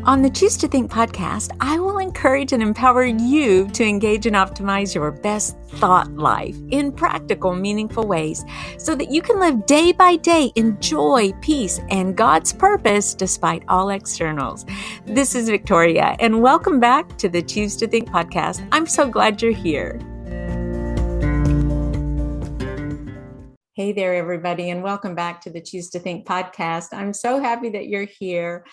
On the Choose to Think podcast, I will encourage and empower you to engage and optimize your best thought life in practical, meaningful ways so that you can live day by day in joy, peace, and God's purpose despite all externals. This is Victoria, and welcome back to the Choose to Think podcast. I'm so glad you're here. Hey there, everybody, and welcome back to the Choose to Think podcast. I'm so happy that you're here.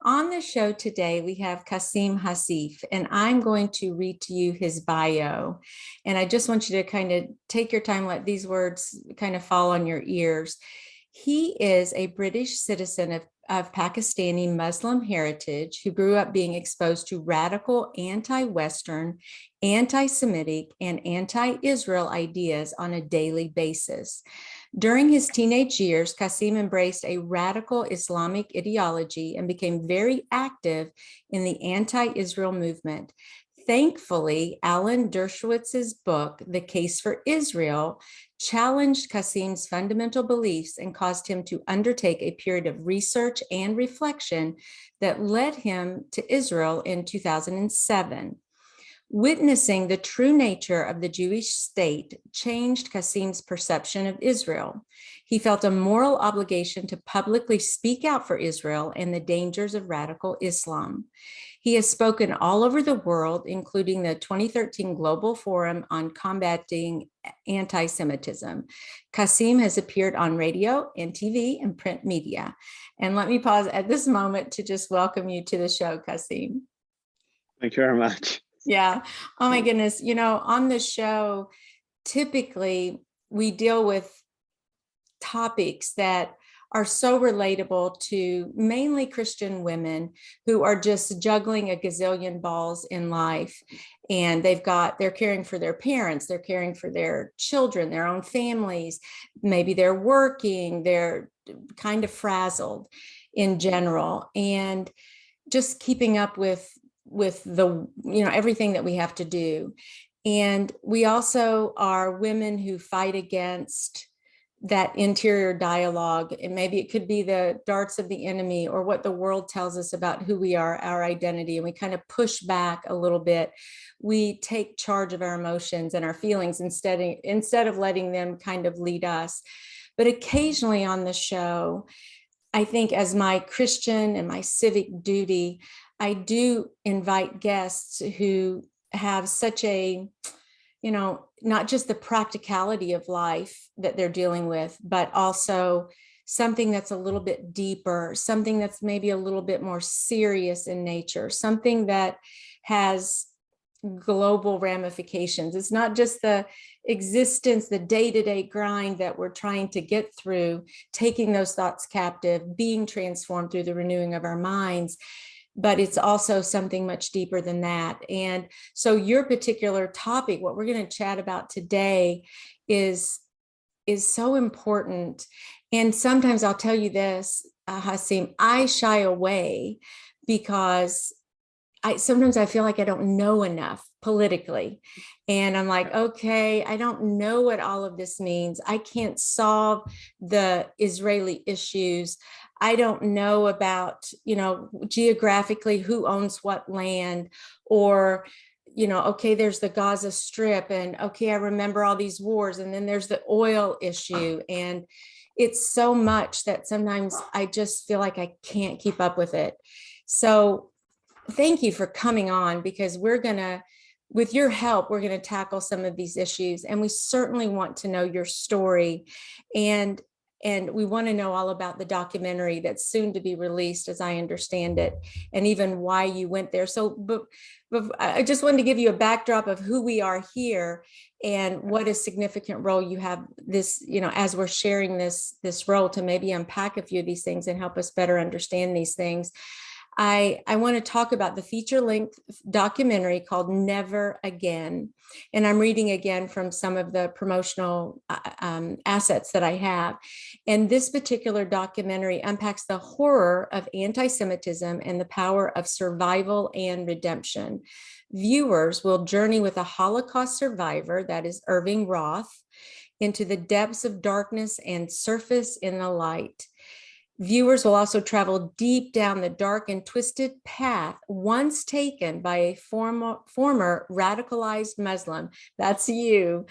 On the show today, we have Kasim Hafeez, and I'm going to read to you his bio. And I just want you to kind of take your time, let these words kind of fall on your ears. He is a British citizen of Pakistani Muslim heritage who grew up being exposed to radical anti-Western, anti-Semitic, and anti-Israel ideas on a daily basis. During his teenage years, Kasim embraced a radical Islamic ideology and became very active in the anti-Israel movement. Thankfully, Alan Dershowitz's book, The Case for Israel, challenged Kasim's fundamental beliefs and caused him to undertake a period of research and reflection that led him to Israel in 2007. Witnessing the true nature of the Jewish state changed Kasim's perception of Israel. He felt a moral obligation to publicly speak out for Israel and the dangers of radical Islam. He has spoken all over the world, including the 2013 Global Forum on Combatting Antisemitism. Kasim has appeared on radio and TV and print media. And let me pause at this moment to just welcome you to the show, Kasim. Thank you very much. Yeah. Oh my goodness. You know, on the show, typically we deal with topics that are so relatable to mainly Christian women who are just juggling a gazillion balls in life. And they're caring for their parents, they're caring for their children, their own families. Maybe they're working, they're kind of frazzled in general, and just keeping up with the, everything that we have to do. And we also are women who fight against that interior dialogue. And maybe it could be the darts of the enemy or what the world tells us about who we are, our identity. And we kind of push back a little bit. We take charge of our emotions and our feelings instead of letting them kind of lead us. But occasionally on the show, I think as my Christian and my civic duty, I do invite guests who have such a, not just the practicality of life that they're dealing with, but also something that's a little bit deeper, something that's maybe a little bit more serious in nature, something that has global ramifications. It's not just the existence, the day-to-day grind that we're trying to get through, taking those thoughts captive, being transformed through the renewing of our minds, but it's also something much deeper than that. And so your particular topic, what we're going to chat about today is so important. And sometimes I'll tell you this, Kasim, I shy away because sometimes I feel like I don't know enough politically. And I'm like, okay, I don't know what all of this means. I can't solve the Israeli issues. I don't know about, geographically who owns what land, or, okay, there's the Gaza Strip, and okay, I remember all these wars, and then there's the oil issue. And it's so much that sometimes I just feel like I can't keep up with it. So thank you for coming on, because with your help, we're going to tackle some of these issues. And we certainly want to know your story. And we want to know all about the documentary that's soon to be released, as I understand it, and even why you went there. So, but I just wanted to give you a backdrop of who we are here and what a significant role you have this, as we're sharing this role, to maybe unpack a few of these things and help us better understand these things. I want to talk about the feature-length documentary called Never Again. And I'm reading again from some of the promotional assets that I have. And this particular documentary unpacks the horror of anti-Semitism and the power of survival and redemption. Viewers will journey with a Holocaust survivor, that is Irving Roth, into the depths of darkness and surface in the light. Viewers will also travel deep down the dark and twisted path once taken by a former radicalized Muslim, that's you,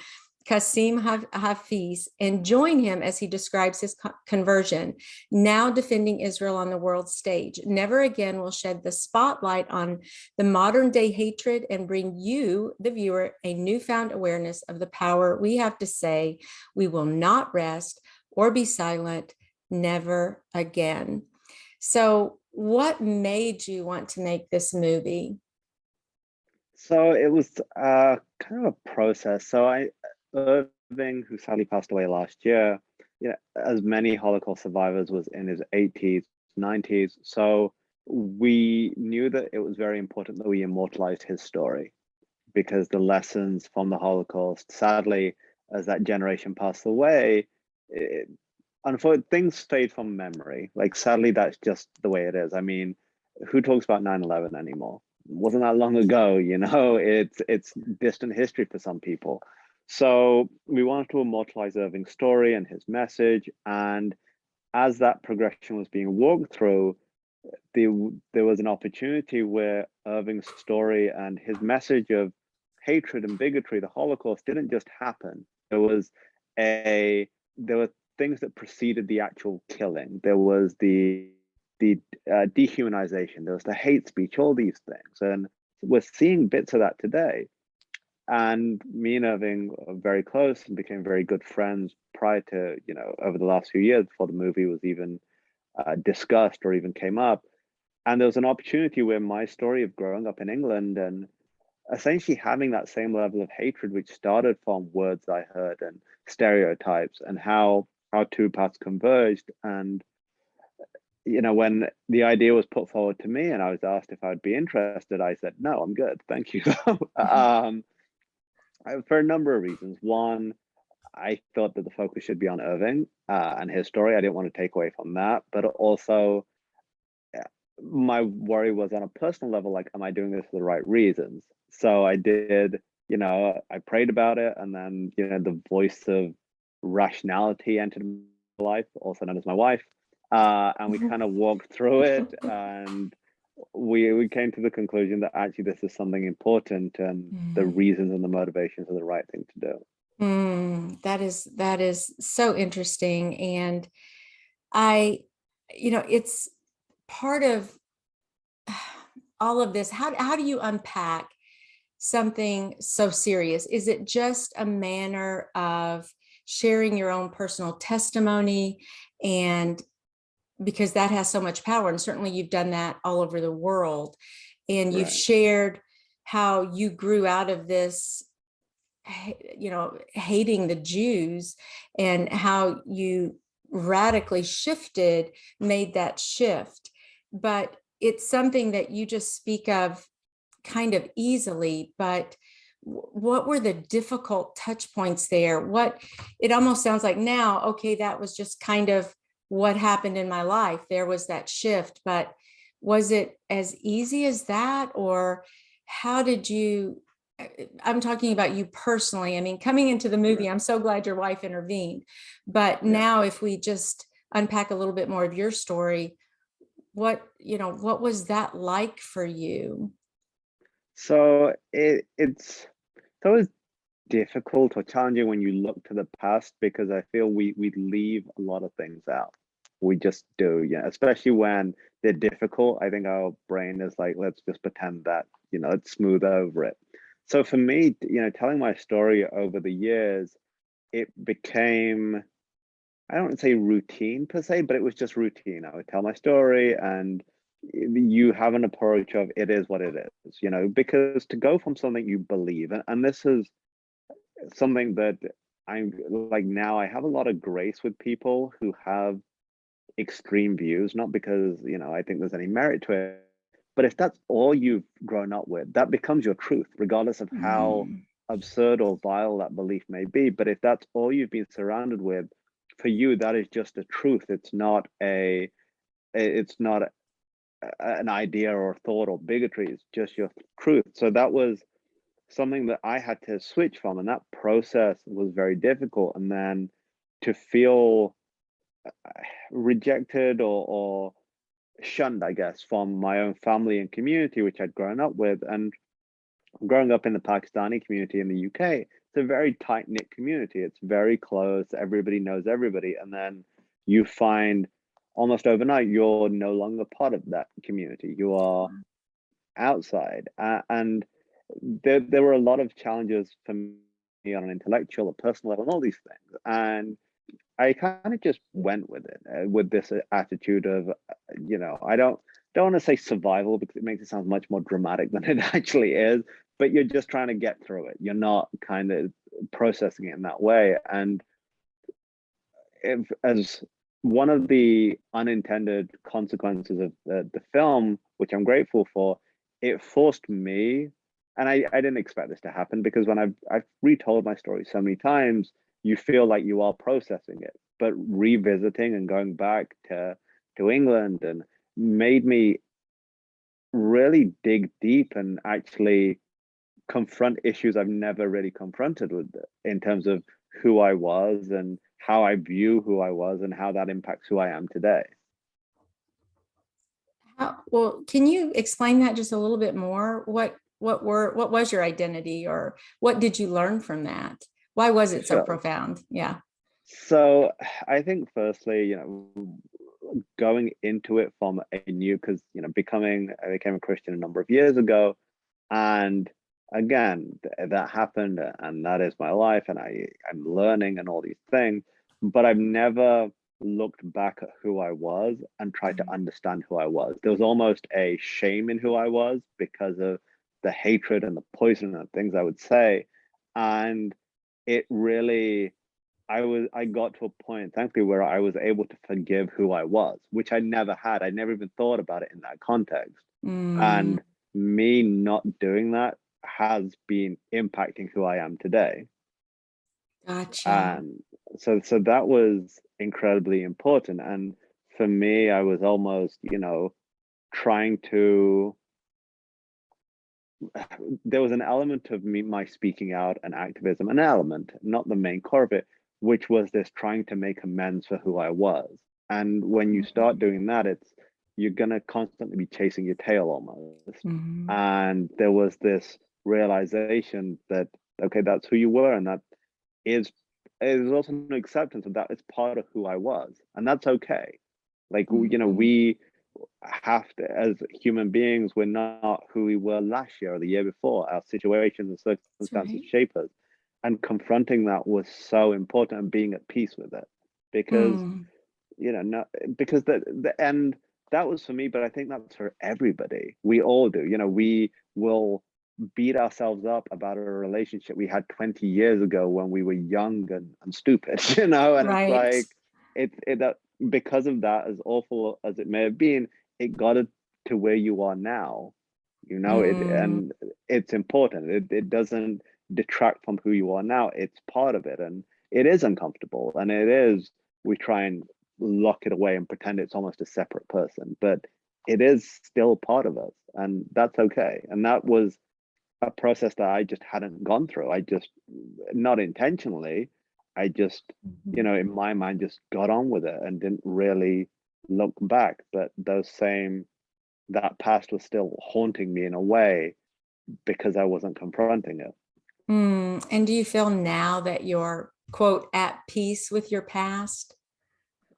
Kasim Hafeez, and join him as he describes his conversion, now defending Israel on the world stage. Never again will shed the spotlight on the modern day hatred and bring you, the viewer, a newfound awareness of the power we have to say. We will not rest or be silent, never again. So, what made you want to make this movie? So it was kind of a process. Irving, who sadly passed away last year, as many Holocaust survivors, was in his 80s, 90s. So we knew that it was very important that we immortalized his story, because the lessons from the Holocaust, sadly, as that generation passed away, unfortunately, things fade from memory. Like, sadly, that's just the way it is. I mean, who talks about 9/11 anymore? Wasn't that long ago, it's distant history for some people. So we wanted to immortalize Irving's story and his message. And as that progression was being walked through, there was an opportunity where Irving's story and his message of hatred and bigotry, the Holocaust, didn't just happen. There were things that preceded the actual killing. There was the dehumanization, there was the hate speech, all these things. And we're seeing bits of that today. And me and Irving are very close and became very good friends prior to, over the last few years, before the movie was even discussed or even came up. And there was an opportunity where my story of growing up in England and essentially having that same level of hatred, which started from words I heard and stereotypes, and how our two paths converged. And when the idea was put forward to me and I was asked if I would be interested, I said, no, I'm good, thank you. For a number of reasons. One, I thought that the focus should be on Irving and his story. I didn't want to take away from that, but also my worry was on a personal level, like, am I doing this for the right reasons? So I did, I prayed about it, and then, the voice of rationality entered my life, also known as my wife, and we kind of walked through it, and we came to the conclusion that actually this is something important, and the reasons and the motivations are the right thing to do. That is so interesting. And it's part of all of this. How do you unpack something so serious? Is it just a manner of sharing your own personal testimony? And because that has so much power, and certainly you've done that all over the world, and you've shared how you grew out of this, hating the Jews, and how you radically made that shift. But it's something that you just speak of kind of easily. But what were the difficult touch points there? It almost sounds like now, okay, that was just kind of what happened in my life. There was that shift, but was it as easy as that? Or how did you, I'm talking about you personally. I mean, coming into the movie, I'm so glad your wife intervened. But now if we just unpack a little bit more of your story, what was that like for you? So it's always difficult or challenging when you look to the past, because I feel we leave a lot of things out. We just do, especially when they're difficult. I think our brain is like, let's just pretend that, let's smooth over it. So for me, telling my story over the years, it became, I don't want to say routine per se, but it was just routine. I would tell my story, and you have an approach of it is what it is, because to go from something you believe, and this is something that I'm like, now I have a lot of grace with people who have extreme views, not because, I think there's any merit to it, but if that's all you've grown up with, that becomes your truth, regardless of how absurd or vile that belief may be. But if that's all you've been surrounded with, for you, that is just a truth. It's not an idea or thought or bigotry. It's just your truth. So that was something that I had to switch from, and that process was very difficult. And then to feel rejected or shunned, I guess, from my own family and community, which I'd grown up with. And growing up in the Pakistani community in the UK, it's a very tight-knit community. It's very close. Everybody knows everybody. And then you find almost overnight, you're no longer part of that community. You are outside. And there were a lot of challenges for me on an intellectual or personal level and all these things. And I kind of just went with it with this attitude of, I don't want to say survival because it makes it sound much more dramatic than it actually is, but you're just trying to get through it. You're not kind of processing it in that way. And as one of the unintended consequences of the film, which I'm grateful for, it forced me, and I didn't expect this to happen because when I've retold my story so many times, you feel like you are processing it, but revisiting and going back to England and made me really dig deep and actually confront issues I've never really confronted with in terms of who I was and how I view who I was and how that impacts who I am today. Well, can you explain that just a little bit more? What was your identity, or what did you learn from that? Why was it so profound? Yeah. So I think firstly, going into it from a new, because I became a Christian a number of years ago, and again that happened, and that is my life, and I'm learning and all these things, but I've never looked back at who I was and tried to understand who I was. There was almost a shame in who I was because of the hatred and the poison and things I would say, and it really, I got to a point, thankfully, where I was able to forgive who I was, which I never had. I never even thought about it in that context. And me not doing that has been impacting who I am today. Gotcha. And so that was incredibly important. And for me, I was almost, trying to, there was an element of my speaking out and activism, an element, not the main core of it, which was this trying to make amends for who I was. And when you start doing that, you're gonna constantly be chasing your tail almost. And there was this realization that, okay, that's who you were, and that is also an acceptance of that. It's part of who I was, and that's okay. Like, we have to, as human beings, we're not who we were last year or the year before. Our situations and circumstances shape us, and confronting that was so important, and being at peace with it, because because the end, that was for me, but I think that's for everybody. We all do. We will beat ourselves up about a relationship we had 20 years ago when we were young and stupid, and it's like that, because of that, as awful as it may have been, it got it to where you are now, and it's important. It doesn't detract from who you are now. It's part of it, and it is uncomfortable, and we try and lock it away and pretend it's almost a separate person, but it is still part of us, and that's okay. And that was a process that I just hadn't gone through. I just, not intentionally, I just, in my mind, just got on with it and didn't really look back. But that past was still haunting me in a way because I wasn't confronting it. And do you feel now that you're, quote, at peace with your past?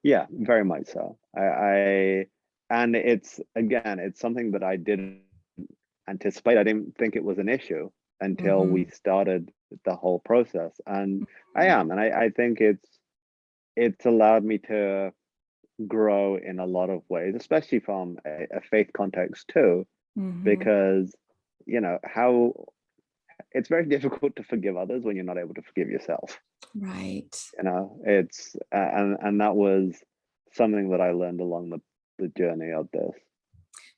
Yeah, very much so. And it's something that I didn't anticipate. I didn't think it was an issue until we started the whole process, and I think it's allowed me to grow in a lot of ways, especially from a faith context too, because how it's very difficult to forgive others when you're not able to forgive yourself. Right. It's and that was something that I learned along the journey of this.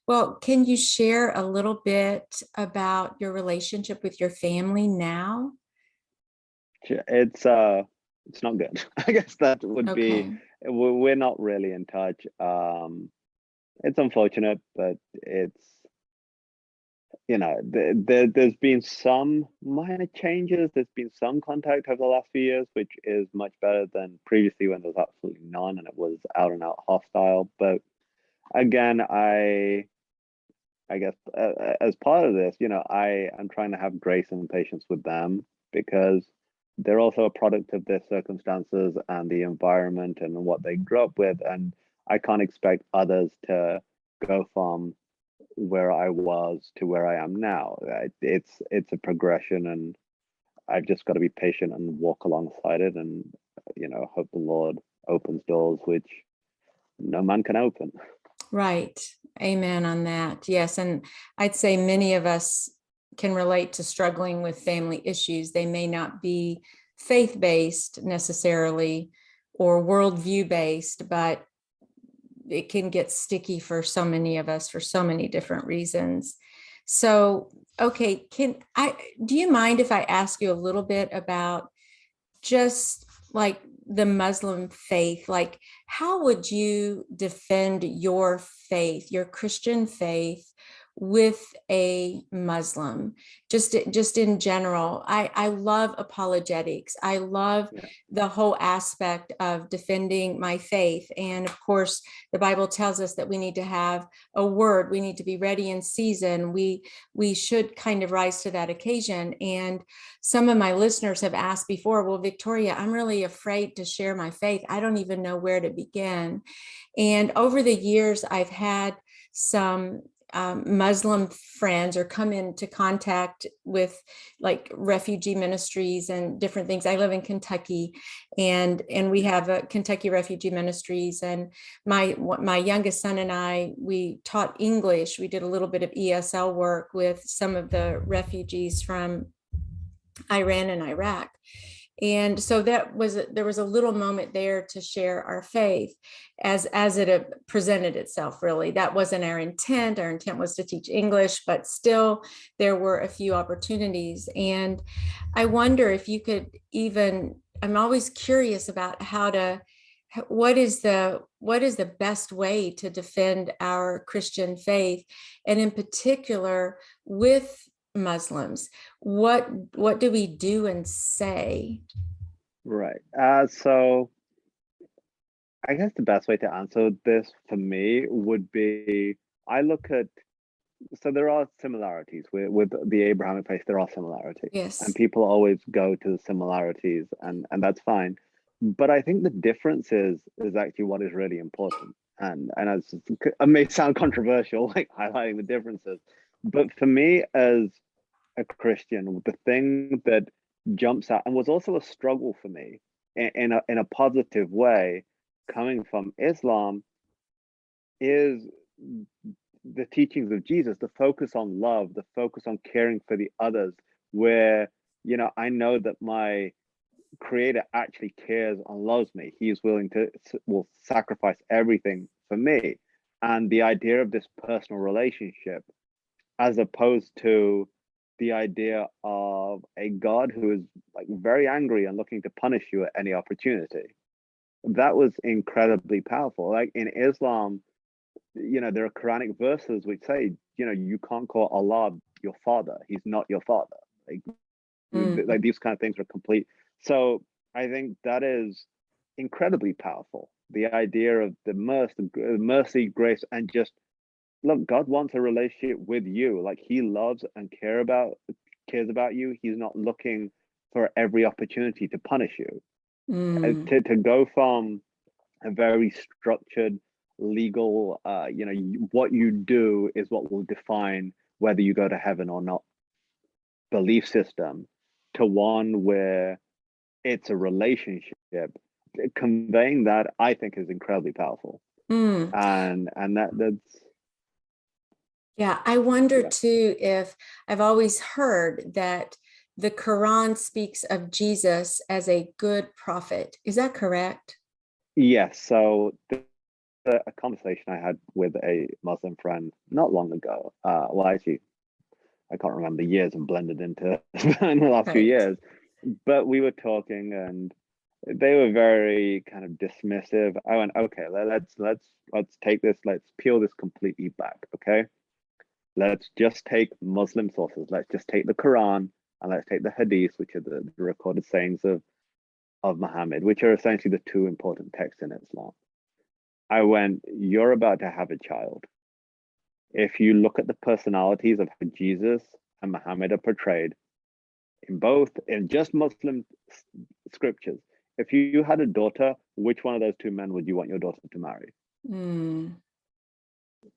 Well, can you share a little bit about your relationship with your family now? It's not good. I guess that would be, we're not really in touch. It's unfortunate, but there's been some minor changes. There's been some contact over the last few years, which is much better than previously when there was absolutely none and it was out and out hostile. But again, I guess as part of this, I am trying to have grace and patience with them because they're also a product of their circumstances and the environment and what they grew up with. And I can't expect others to go from where I was to where I am now. It's a progression, and I've just got to be patient and walk alongside it, and hope the Lord opens doors which no man can open. Right. Amen on that. Yes. And I'd say many of us can relate to struggling with family issues. They may not be faith-based necessarily or worldview based, but it can get sticky for so many of us for so many different reasons. So, okay, do you mind if I ask you a little bit about just like the Muslim faith? Like, how would you defend your faith, your Christian faith, with a Muslim? Just in general, I love apologetics. I love the whole aspect of defending my faith. And of course, the Bible tells us that we need to have a word. We need to be ready in season. We should kind of rise to that occasion. And some of my listeners have asked before, well, Victoria, I'm really afraid to share my faith. I don't even know where to begin. And over the years, I've had some Muslim friends or come into contact with like refugee ministries and different things. I live in Kentucky, and we have a Kentucky Refugee Ministries. And my youngest son and I, we taught English. We did a little bit of ESL work with some of the refugees from Iran and Iraq. And so there was a little moment there to share our faith as it presented itself. Really, that wasn't our intent. Our intent was to teach English, but still there were a few opportunities. And I wonder if you could even, I'm always curious about what is the best way to defend our Christian faith, and in particular with Muslims. What do we do and say? Right. So I guess the best way to answer this for me would be so there are similarities with the Abrahamic faith. There are similarities, and Yes. people always go to the similarities, and that's fine. But I think the difference is actually what is really important. And as it may sound controversial, like highlighting the differences, but for me as a Christian, the thing that jumps out and was also a struggle for me in a positive way, coming from Islam, is the teachings of Jesus, the focus on love, the focus on caring for the others, where I know that my creator actually cares and loves me. He is willing to will sacrifice everything for me. And the idea of this personal relationship, as opposed to the idea of a God who is like very angry and looking to punish you at any opportunity. That was incredibly powerful. Like in Islam, there are Quranic verses which say, you can't call Allah your father. He's not your father. Like these kind of things are complete. So I think that is incredibly powerful. The idea of the mercy, grace, and just look, God wants a relationship with you. Like he loves and cares about you. He's not looking for every opportunity to punish you. To go from a very structured legal, what you do is what will define whether you go to heaven or not belief system, to one where it's a relationship. Conveying that, I think, is incredibly powerful. And that's Yeah, I wonder too if I've always heard that the Quran speaks of Jesus as a good prophet. Is that correct? yes. So a conversation I had with a Muslim friend not long ago. Well, actually, I can't remember, the years have blended into in the last few Right. years. But we were talking, and they were very kind of dismissive. I went, okay, let's take this, let's peel this completely back, okay? let's just take Muslim sources. Let's just take the Quran and let's take the Hadith, which are the recorded sayings of Muhammad, which are essentially the two important texts in Islam. I went, you're about to have a child. If you look at the personalities of how Jesus and Muhammad are portrayed in just Muslim scriptures, if you had a daughter, which one of those two men would you want your daughter to marry? Mm.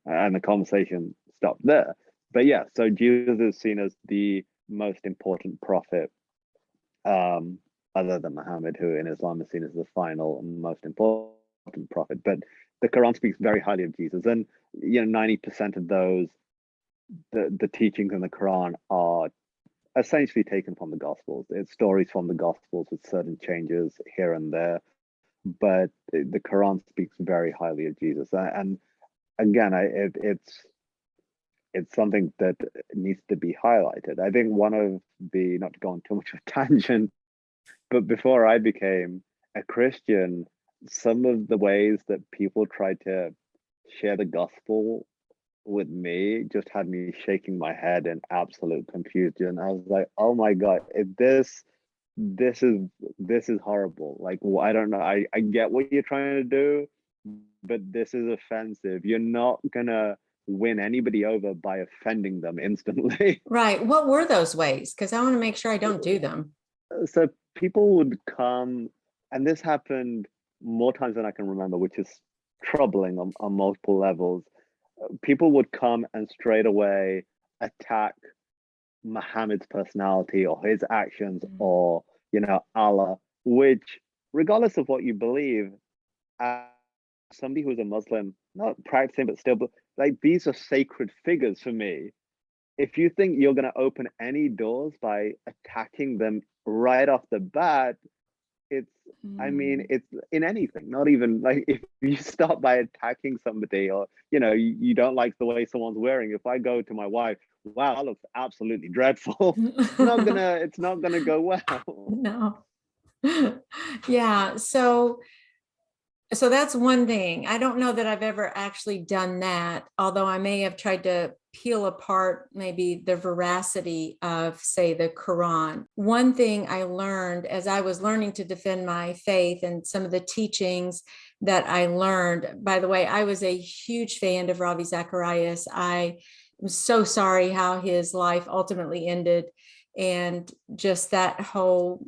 And the conversation stopped there. But yeah, so Jesus is seen as the most important prophet, other than Muhammad, who in Islam is seen as the final and most important prophet. But the Quran speaks very highly of Jesus, and 90% of those, the teachings in the Quran are essentially taken from the Gospels. It's stories from the Gospels with certain changes here and there, but the Quran speaks very highly of Jesus. And again, it's something that needs to be highlighted. I think one of the, not to go on too much of a tangent, but before I became a Christian, some of the ways that people tried to share the gospel with me just had me shaking my head in absolute confusion. I was like, oh my God, this is horrible. Like, well, I don't know. I get what you're trying to do, but this is offensive. You're not gonna win anybody over by offending them instantly. Right. What were those ways? Because I want to make sure I don't do them. So people would come, and this happened more times than I can remember, which is troubling on multiple levels. People would come and straight away attack Muhammad's personality or his actions or, Allah, which, regardless of what you believe, as somebody who's a Muslim, not practicing, but still, like, these are sacred figures for me. If you think you're going to open any doors by attacking them right off the bat, it's in anything, not even like if you start by attacking somebody, or you don't like the way someone's wearing. If I go to my wife, wow, that looks absolutely dreadful, it's not gonna go well. No. Yeah. So that's one thing. I don't know that I've ever actually done that, although I may have tried to peel apart maybe the veracity of, say, the Quran. One thing I learned as I was learning to defend my faith and some of the teachings that I learned, by the way, I was a huge fan of Ravi Zacharias. I am so sorry how his life ultimately ended. And just that whole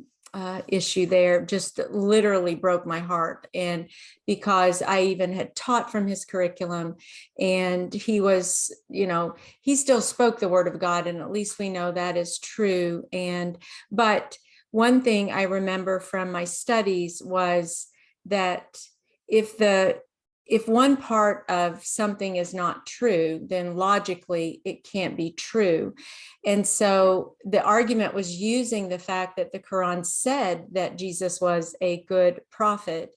issue there just literally broke my heart. And because I even had taught from his curriculum, and he was, he still spoke the word of God, and at least we know that is true. But one thing I remember from my studies was that if one part of something is not true, then logically it can't be true. And so the argument was using the fact that the Quran said that Jesus was a good prophet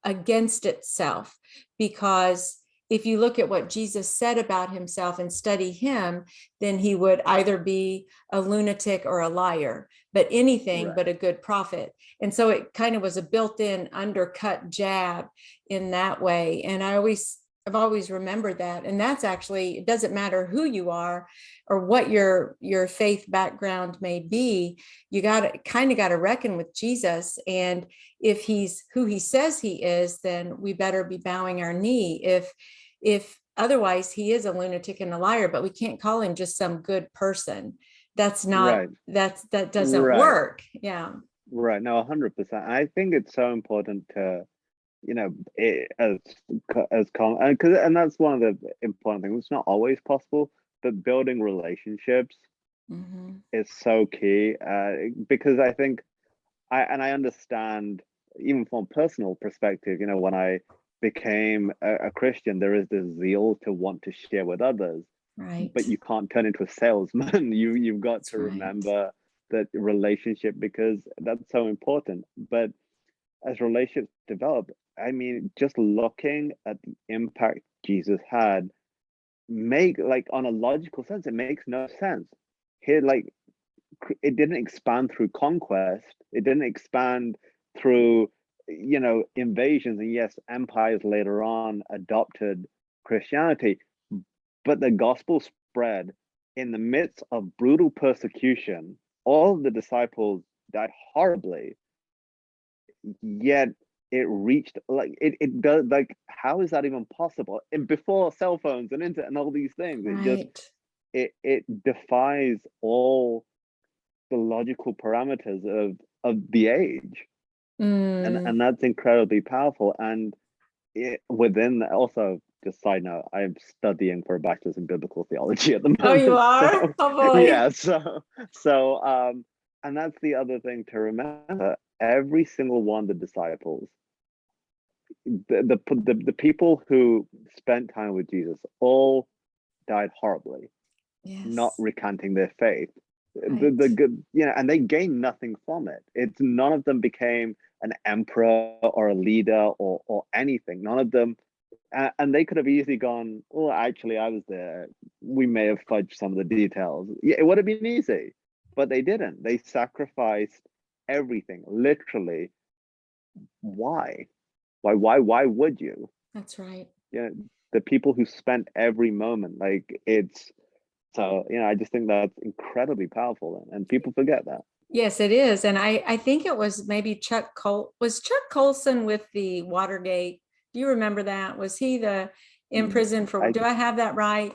against itself, because if you look at what Jesus said about himself and study him, then he would either be a lunatic or a liar, but anything but a good prophet. And so it kind of was a built-in undercut jab in that way. And I've always remembered that. And that's actually, it doesn't matter who you are or what your faith background may be, you got to reckon with Jesus. And if he's who he says he is, then we better be bowing our knee. If otherwise, he is a lunatic and a liar, but we can't call him just some good person. That's not, that doesn't work. Yeah. Right. No, 100%. I think it's so important to, as common, and that's one of the important things. It's not always possible, but building relationships is so key, because I think I understand, even from a personal perspective, when I became a Christian, there is this zeal to want to share with others, but you can't turn into a salesman. You've got to remember that relationship, because that's so important. But as relationships develop, I mean, just looking at the impact Jesus had, on a logical sense, it makes no sense. Here, it didn't expand through conquest. It didn't expand through, invasions. And yes, empires later on adopted Christianity, but the gospel spread in the midst of brutal persecution. All of the disciples died horribly, yet it reached like it does. Like, how is that even possible? And before cell phones and internet and all these things, Right. it defies all the logical parameters of the age, Mm. and that's incredibly powerful. And within that, also, just side note, I'm studying for a bachelor's in biblical theology at the Oh, you moment. are? So Oh boy. yeah, so and that's the other thing to remember. Every single one of the disciples, the people who spent time with Jesus, all died horribly, not Yes. recanting their faith. The Right. good, and they gained nothing from it. It's none of them became an emperor or a leader or anything. None of them, and they could have easily gone, oh, actually, I was there. We may have fudged some of the details. Yeah, it would have been easy, but they didn't. They sacrificed everything, literally. Why? Why would you? That's right. Yeah, the people who spent every moment, like, it's so, I just think that's incredibly powerful, and people forget that. Yes, it is. And I think it was maybe was Chuck Colson with the Watergate. Do you remember that? Was he the in Mm, prison for, I do I have that right?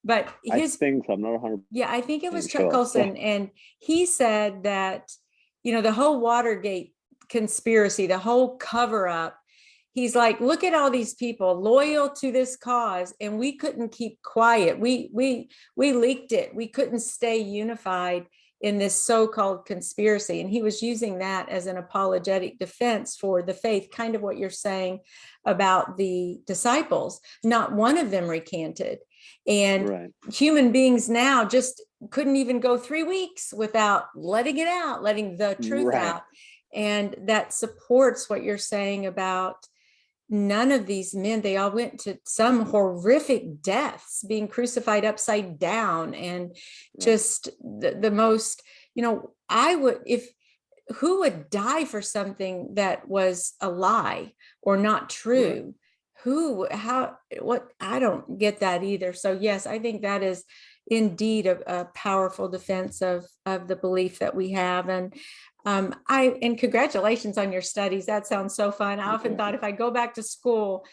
But I his, think so. I'm not 100% yeah, I think it was Chuck sure. So Colson. And he said that, the whole Watergate conspiracy, the whole cover up, he's like, look at all these people loyal to this cause, and we couldn't keep quiet. We leaked it. We couldn't stay unified in this so-called conspiracy. And he was using that as an apologetic defense for the faith, kind of what you're saying about the disciples. Not one of them recanted. And right, human beings now just couldn't even go 3 weeks without letting it out, letting the truth right, out. And that supports what you're saying about none of these men, they all went to some horrific deaths, being crucified upside down, and right, just the most, I would, if who would die for something that was a lie or not right. true? Who, how, what? I don't get that either. So yes, I think that is indeed a powerful defense of the belief that we have. And and congratulations on your studies. That sounds so fun. I often Okay. thought if I go back to school,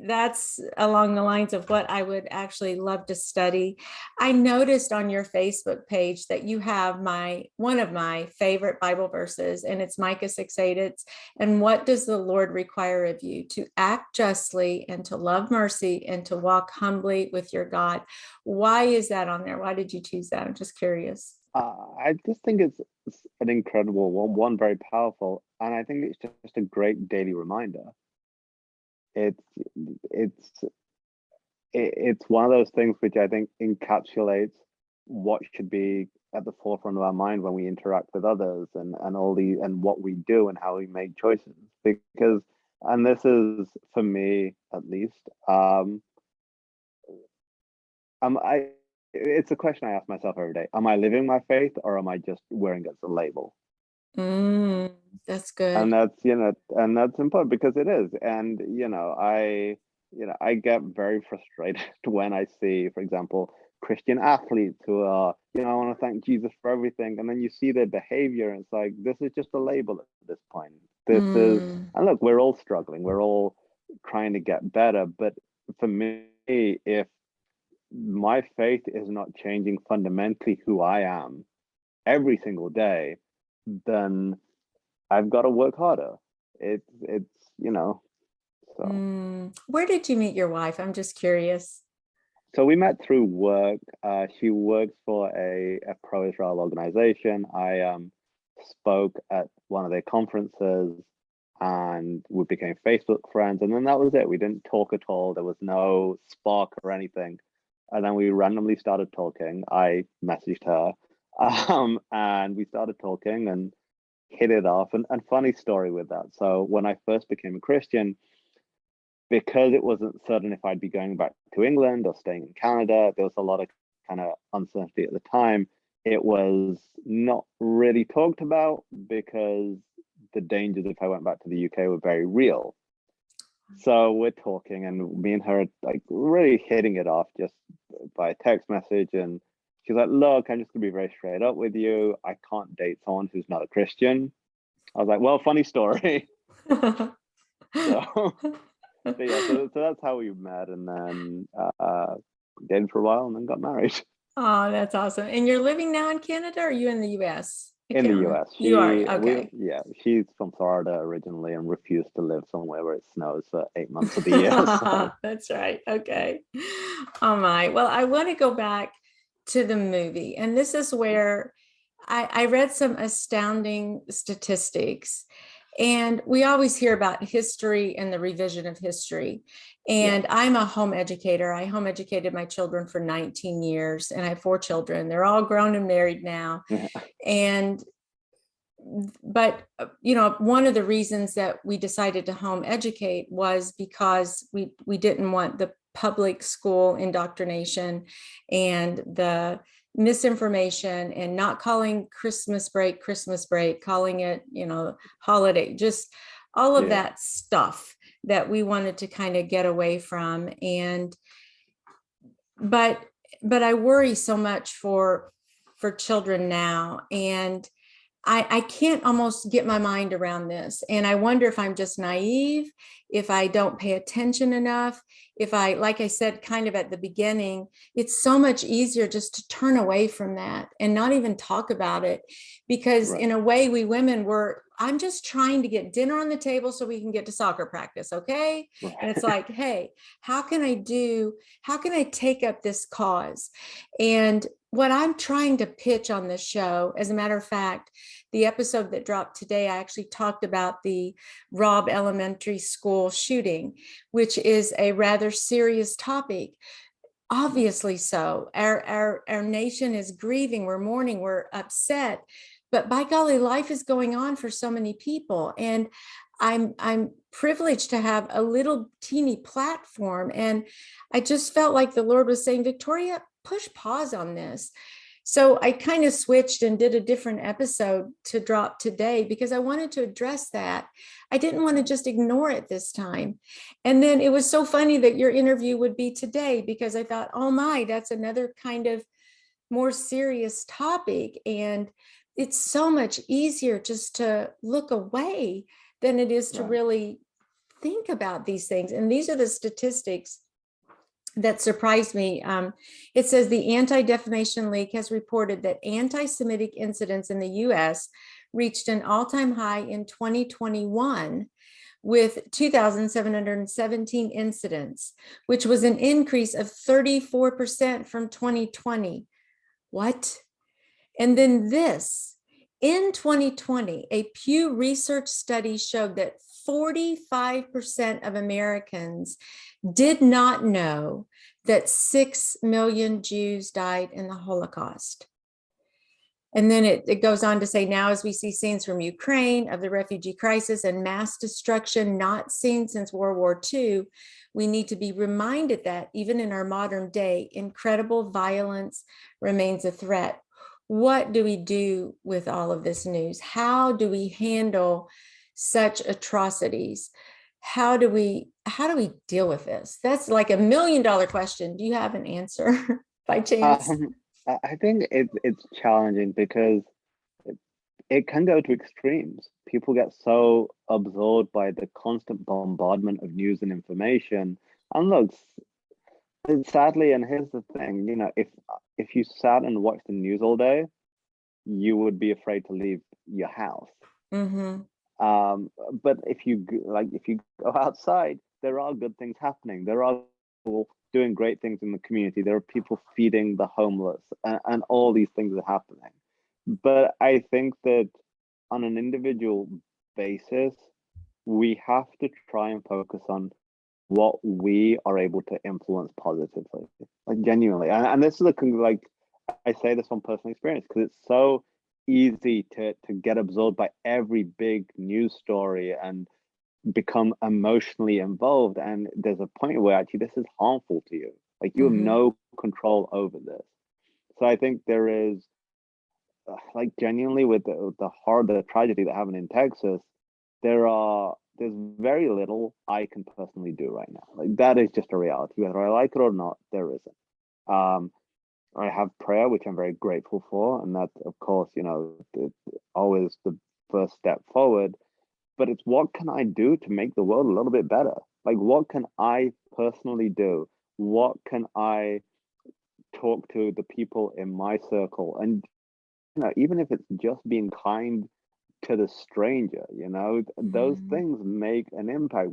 that's along the lines of what I would actually love to study. I noticed on your Facebook page that you have one of my favorite Bible verses, and it's Micah 6:8. It's, and what does the Lord require of you? To act justly and to love mercy and to walk humbly with your God. Why is that on there? Why did you choose that? I'm just curious. I just think it's an incredible one, very powerful, and I think it's just a great daily reminder. It's it's it's one of those things which I think encapsulates what should be at the forefront of our mind when we interact with others, and all the and what we do and how we make choices. Because, and this is for me at least, I it's a question I ask myself every day. Am I living my faith, or am I just wearing it as a label? Mm, that's And good. that's important, because it is. And I get very frustrated when I see, for example, Christian athletes who are, I want to thank Jesus for everything, and then you see their behavior, and it's like, this is just a label at this point. This is, Mm, and look, we're all struggling, we're all trying to get better, but for me, if my faith is not changing fundamentally who I am every single day, then I've got to work harder. It's so Where did you meet your wife? I'm just curious. so we met through work. She works for a pro-Israel organization. I spoke at one of their conferences, and we became Facebook friends, and then that was it. We didn't talk at all. There was no spark or anything. And then we randomly started talking. I messaged her, and we started talking and hit it off. And funny story with that. So when I first became a Christian, because it wasn't certain if I'd be going back to England or staying in Canada, there was a lot of kind of uncertainty at the time. It was not really talked about because the dangers if I went back to the UK were very real. So we're talking, and me and her are, like, really hitting it off just by text message. And she's like, "Look, I'm just gonna be very straight up with you. I can't date someone who's not a Christian." I was like, "Well, funny story." So, but yeah, so that's how we met, and then dated for a while, and then got married. Oh, that's awesome. And you're living now in Canada, or are you in the US? I In can't the remember. US. You are. Okay. Yeah, she's from Florida originally and refused to live somewhere where it snows for 8 months of the year. So That's right. Okay. Oh my. Well, I want to go back to the movie. And this is where I read some astounding statistics. And we always hear about history and the revision of history. yeah. And I'm a home educator. I home educated my children for 19 years, and I have 4 children. They're all grown and married now. And but one of the reasons that we decided to home educate was because we didn't want the public school indoctrination and the misinformation, and not calling Christmas break, calling it holiday, just all of Yeah. that stuff that we wanted to kind of get away from. And but I worry so much for children now, and I can't almost get my mind around this. And I wonder if I'm just naive, if I don't pay attention enough, if I, like I said, kind of at the beginning, it's so much easier just to turn away from that and not even talk about it. Because Right. in a way, we women were, I'm just trying to get dinner on the table so we can get to soccer practice. Okay. Right. And it's like, hey, how can I take up this cause? And what I'm trying to pitch on this show, as a matter of fact, the episode that dropped today, I actually talked about the Robb Elementary School shooting, which is a rather serious topic. Obviously so. Our nation is grieving, we're mourning, we're upset. But by golly, life is going on for so many people. And I'm privileged to have a little teeny platform. And I just felt like the Lord was saying, Victoria, push pause on this. So I kind of switched and did a different episode to drop today because I wanted to address that. I didn't want to just ignore it this time. And then it was so funny that your interview would be today, because I thought, oh my, that's another kind of more serious topic. And it's so much easier just to look away than it is to Right. really think about these things. And these are the statistics that surprised me. It says the Anti-Defamation League has reported that anti-Semitic incidents in the US reached an all-time high in 2021 with 2,717 incidents, which was an increase of 34% from 2020. What? And then this, in 2020, a Pew Research study showed that 45% of Americans did not know that 6 million Jews died in the Holocaust. And then it goes on to say, now as we see scenes from Ukraine of the refugee crisis and mass destruction not seen since World War II, we need to be reminded that even in our modern day, incredible violence remains a threat. What do we do with all of this news? How do we handle such atrocities? How do we deal with this? That's like $1 million question. Do you have an answer by chance? I think it's challenging because it can go to extremes. People get so absorbed by the constant bombardment of news and information. And look, sadly, and here's the thing, if you sat and watched the news all day, you would be afraid to leave your house. Mm-hmm. But if you go outside, there are good things happening. There are people doing great things in the community. There are people feeding the homeless, and all these things are happening. But I think that on an individual basis, we have to try and focus on what we are able to influence positively, like genuinely. And this is like, I say this from personal experience because it's so easy to get absorbed by every big news story and become emotionally involved. And there's a point where actually this is harmful to you. Like you have Mm-hmm. no control over this. So I think there is, like, genuinely with the horror, the tragedy that happened in Texas, there are there's very little I can personally do right now. Like that is just a reality. Whether I like it or not, there isn't. I have prayer, which I'm very grateful for, and that's of course, always the first step forward. But it's what can I do to make the world a little bit better? Like what can I personally do? What can I talk to the people in my circle? And even if it's just being kind to the stranger, those things make an impact.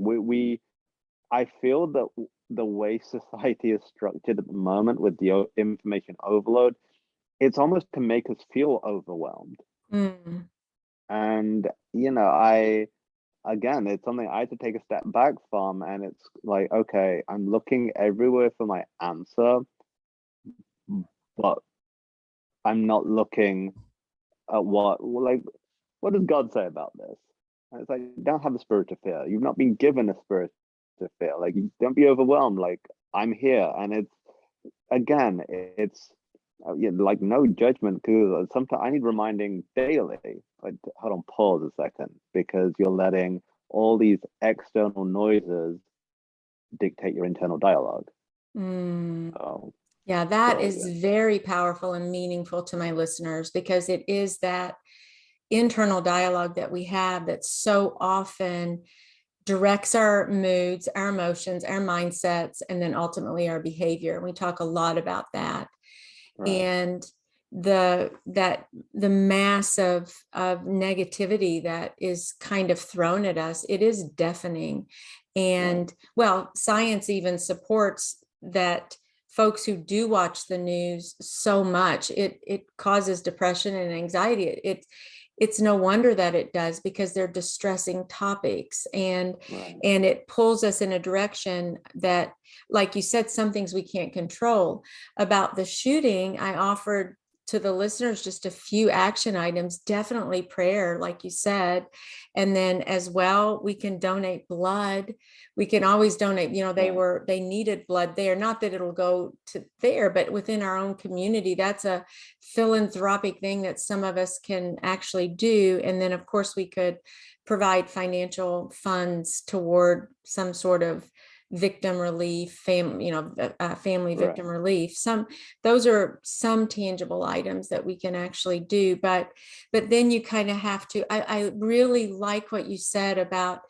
I feel that the way society is structured at the moment with the information overload, it's almost to make us feel overwhelmed. Mm. And again, it's something I had to take a step back from, and it's like, okay, I'm looking everywhere for my answer, but I'm not looking at what does God say about this? And it's like, don't have a spirit of fear. You've not been given a spirit of fear. Like, don't be overwhelmed. Like, I'm here, and it's like no judgment, because sometimes I need reminding daily. Like, hold on, pause a second, because you're letting all these external noises dictate your internal dialogue. Mm. Yeah, that is very powerful and meaningful to my listeners, because it is that internal dialogue that we have that so often directs our moods, our emotions, our mindsets, and then ultimately our behavior. We talk a lot about that. Right. And the mass of negativity that is kind of thrown at us, it is deafening. And right. Well, science even supports that folks who do watch the news so much, it causes depression and anxiety. It's no wonder that it does, because they're distressing topics, and right. And it pulls us in a direction that, like you said, some things we can't control. About the shooting, I offered to the listeners just a few action items. Definitely prayer, like you said, and then as well, we can donate blood. We can always donate. They needed blood there. Not that it'll go to there, but within our own community, that's a philanthropic thing that some of us can actually do. And then, of course, we could provide financial funds toward some sort of victim relief, family victim right. relief. Those are some tangible items that we can actually do. But then you kind of have to. I really like what you said about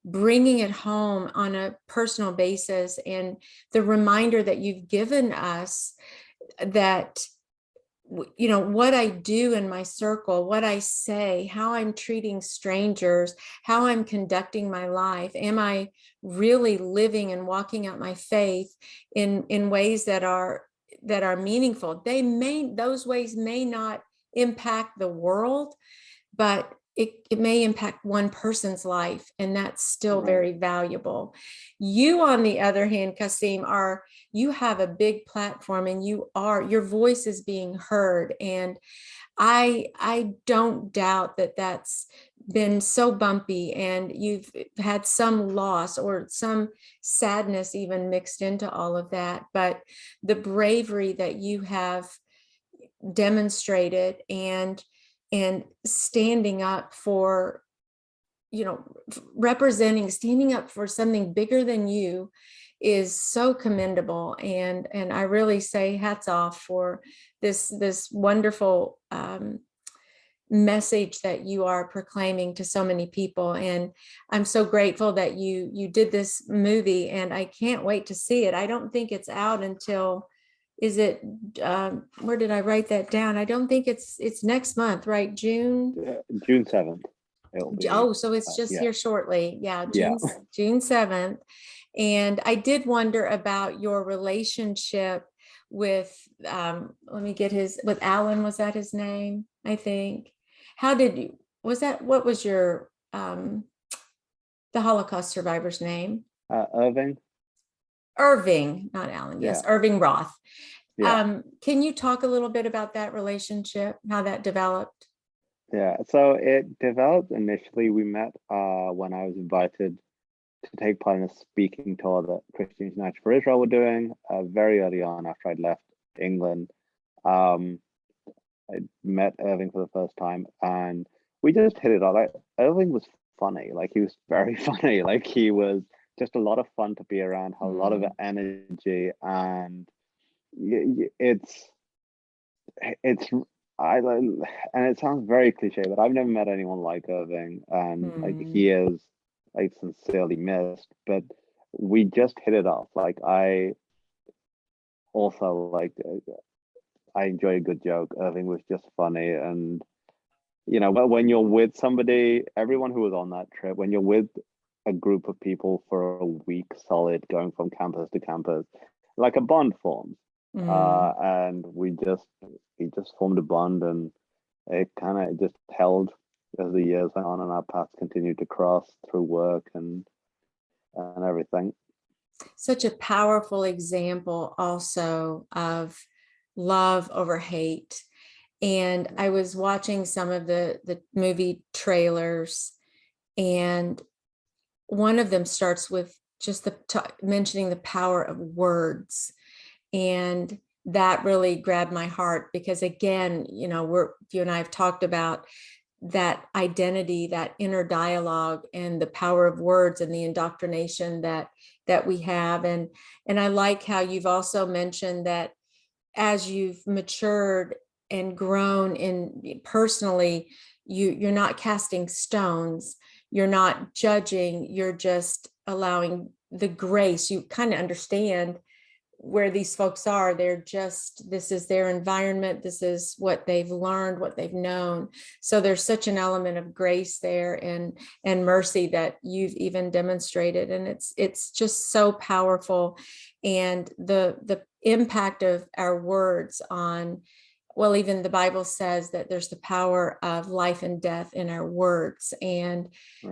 bringing it home on a personal basis, and the reminder that you've given us that, what I do in my circle, what I say, how I'm treating strangers, how I'm conducting my life. Am I really living and walking out my faith in ways that are meaningful? Those ways may not impact the world, but it may impact one person's life, and that's still right. very valuable. You, on the other hand, Kasim, you have a big platform, and your voice is being heard. And I don't doubt that that's been so bumpy, and you've had some loss or some sadness even mixed into all of that. But the bravery that you have demonstrated, and standing up for, standing up for something bigger than you, is so commendable. And I really say hats off for this wonderful message that you are proclaiming to so many people. And I'm so grateful that you did this movie, and I can't wait to see it. I don't think it's out until, is it, where did I write that down? I don't think it's next month, right? June 7th. Oh, so it's just here shortly. Yeah, June 7th. And I did wonder about your relationship with, let me get with Alan, was that his name? I think. What was your, the Holocaust survivor's name? Irving, not Alan. Yes, yeah. Irving Roth. Yeah. Can you talk a little bit about that relationship, how that developed? Yeah, so it developed initially. We met when I was invited to take part in a speaking tour that Christians United for Israel were doing very early on after I'd left England. I met Irving for the first time, and we just hit it off. Like, Irving was funny. Like he was very funny. Like he was just a lot of fun to be around, had a lot of energy, and it's I like, and it sounds very cliche, but I've never met anyone like Irving, and like he is like sincerely missed. But we just hit it off. Like I also like I enjoy a good joke. Irving was just funny, and you know, when you're with somebody, everyone who was on that trip, when you're with a group of people for a week solid, going from campus to campus, like a bond forms. And we just formed a bond, and it kind of just held as the years went on, and our paths continued to cross through work and everything. Such a powerful example also of love over hate. And I was watching some of the movie trailers, and one of them starts with just mentioning the power of words. And that really grabbed my heart because, again, you know, you and I have talked about that identity, that inner dialogue, and the power of words and the indoctrination that we have. And I like how you've also mentioned that as you've matured and grown in personally, you're not casting stones, you're not judging, you're just allowing the grace. You kind of understand where these folks are. They're just, this is their environment, this is what they've learned, what they've known. So there's such an element of grace there and mercy that you've even demonstrated, and it's just so powerful. And the impact of our words on, well, even the Bible says that there's the power of life and death in our words, and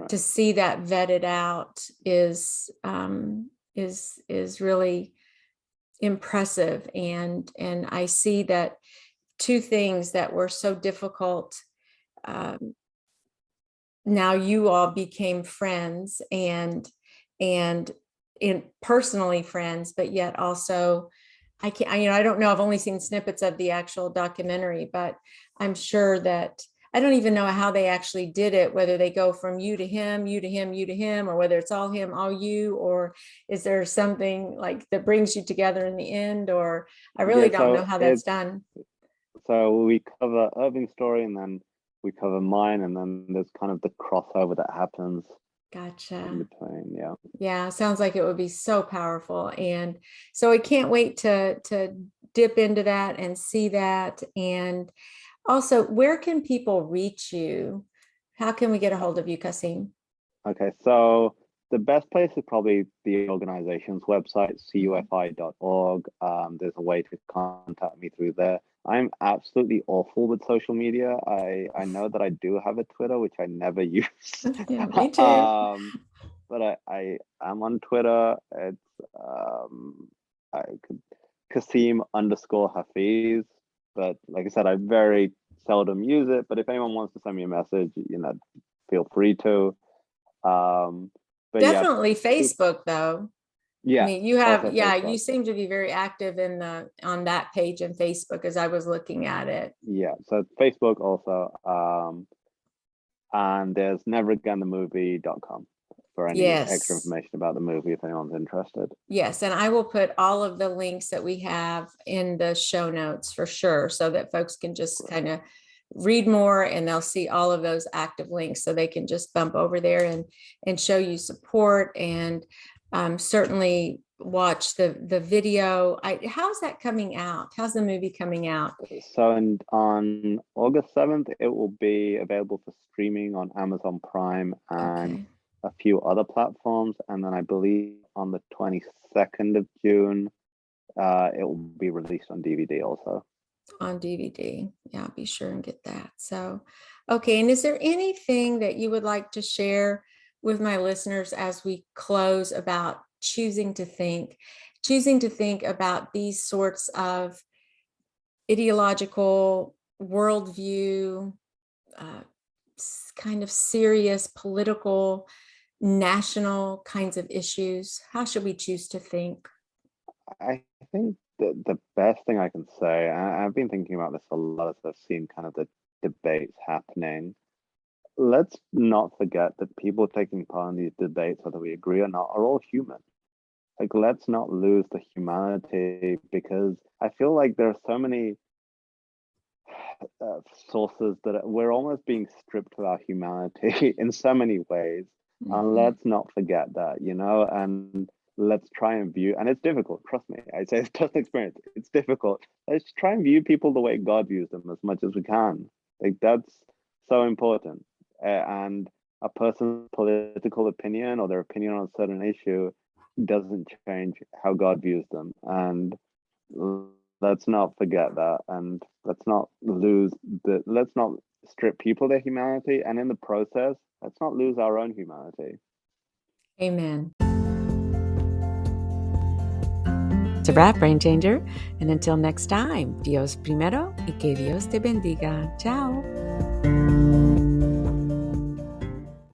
to see that vetted out is really impressive. And I see that two things that were so difficult, now you all became friends and personally friends, but yet also I can't, you know, I don't know, I've only seen snippets of the actual documentary, but I'm sure that I don't even know how they actually did it, whether they go from you to him, you to him, you to him, or whether it's all him, all you, or is there something like that brings you together in the end? Or I really don't know how that's done. So we cover Irving's story, and then we cover mine, and then there's kind of the crossover that happens. Gotcha. In between, yeah. Yeah, sounds like it would be so powerful. And so I can't wait to dip into that and see that. And also, where can people reach you? How can we get a hold of you, Kasim? Okay, so the best place is probably the organization's website, cufi.org. There's a way to contact me through there. I'm absolutely awful with social media. I know that I do have a Twitter, which I never use. Yeah, me too. But I am on Twitter. It's Kasim _Hafeez. But like I said, I very seldom use it. But if anyone wants to send me a message, you know, feel free to. But definitely yeah, Facebook though. yeah. I mean, you have, yeah, Facebook. you seem to be very active on that page in Facebook as I was looking at it. Yeah, so Facebook also. And there's neveragainthemovie.com for any extra Yes. information about the movie if anyone's interested. Yes, and I will put all of the links that we have in the show notes for sure, so that folks can just kind of read more and they'll see all of those active links, so they can just bump over there and show you support, and certainly watch the video. How's that coming out? How's the movie coming out? So on August 7th, it will be available for streaming on Amazon Prime and a few other platforms. And then I believe on the 22nd of June, it will be released on DVD also. On DVD. Yeah, be sure and get that. So, okay. And is there anything that you would like to share with my listeners as we close about choosing to think about these sorts of ideological worldview, kind of serious political, national kinds of issues? How should we choose to think? I think the best thing I can say, I've been thinking about this a lot as I've seen kind of the debates happening. let's not forget that people taking part in these debates, whether we agree or not, are all human. Like, let's not lose the humanity, because I feel like there are so many sources that we're almost being stripped of our humanity in so many ways. And let's not forget that, and let's try and view, and it's difficult, trust me. I say it's just experience, it's difficult. Let's try and view people the way God views them as much as we can. Like, that's so important. And a person's political opinion or their opinion on a certain issue doesn't change how God views them. And let's not forget that, and let's not strip people their humanity, and in the process, let's not lose our own humanity. Amen. It's a wrap, Brain Changer. And until next time, Dios primero y que Dios te bendiga. Ciao.